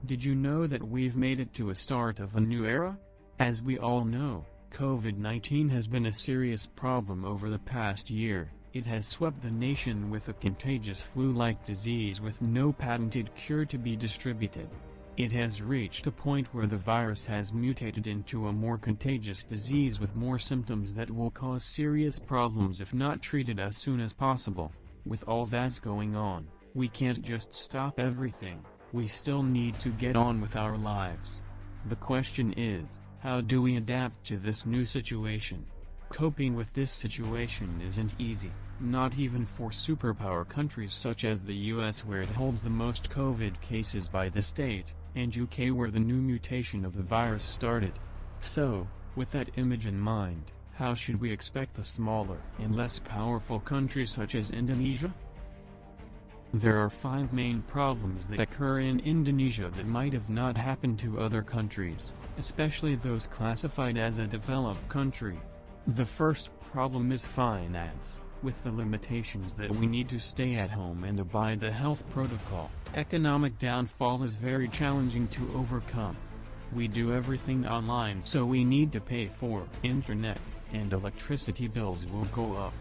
Did you know that we've made it to a start of a new era? As we all know, COVID-19 has been a serious problem over the past year. It has swept the nation with a contagious flu-like disease with no patented cure to be distributed. It has reached a point where the virus has mutated into a more contagious disease with more symptoms that will cause serious problems if not treated as soon as possible. With all that's going on, we can't just stop everything. We still need to get on with our lives. The question is, how do we adapt to this new situation? Coping with this situation isn't easy, not even for superpower countries such as the US, where it holds the most COVID cases by the state, and UK, where the new mutation of the virus started. So, with that image in mind, how should we expect the smaller and less powerful countries such as Indonesia? There are 5 main problems that occur in Indonesia that might have not happened to other countries, especially those classified as a developed country. The first problem is finance. With the limitations that we need to stay at home and abide the health protocol, economic downfall is very challenging to overcome. We do everything online, so we need to pay for internet, and electricity bills will go up.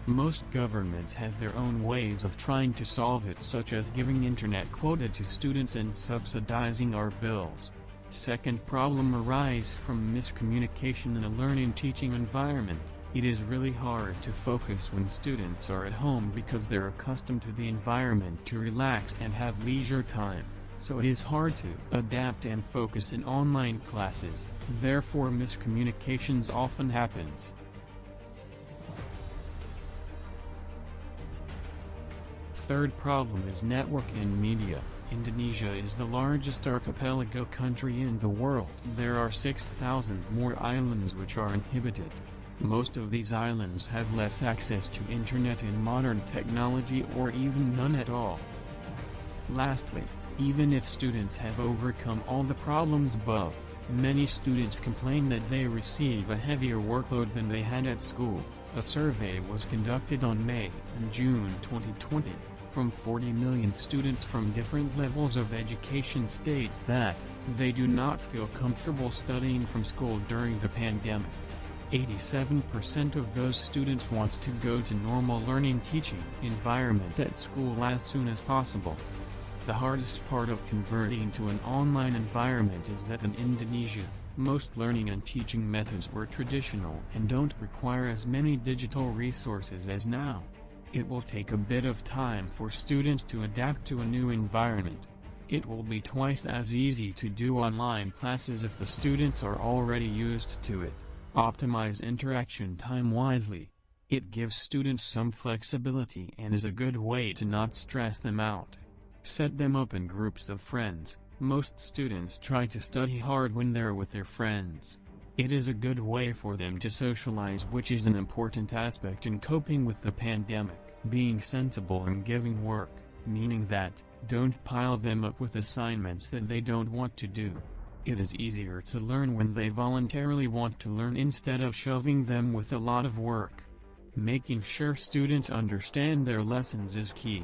Most governments have their own ways of trying to solve it, such as giving internet quota to students and subsidizing our bills. Second problem arises from miscommunication in a learning-teaching environment. It is really hard to focus when students are at home because they're accustomed to the environment to relax and have leisure time, so it is hard to adapt and focus in online classes. Therefore, miscommunications often happens. Third problem is network and media. Indonesia is the largest archipelago country in the world. There are 6,000 more islands which are inhabited. Most of these islands have less access to internet and modern technology, or even none at all. Lastly, even if students have overcome all the problems above, many students complain that they receive a heavier workload than they had at school. A survey was conducted on May and June 2020. From 40 million students from different levels of education states that they do not feel comfortable studying from school during the pandemic. 87% of those students want to go to normal learning teaching environment at school as soon as possible. The hardest part of converting to an online environment is that in Indonesia, most learning and teaching methods were traditional and don't require as many digital resources as now. It will take a bit of time for students to adapt to a new environment. It will be twice as easy to do online classes if the students are already used to it. Optimize interaction time wisely. It gives students some flexibility and is a good way to not stress them out. Set them up in groups of friends. Most students try to study hard when they're with their friends. It is a good way for them to socialize, which is an important aspect in coping with the pandemic. Being sensible and giving work, meaning that, don't pile them up with assignments that they don't want to do. It is easier to learn when they voluntarily want to learn instead of shoving them with a lot of work. Making sure students understand their lessons is key.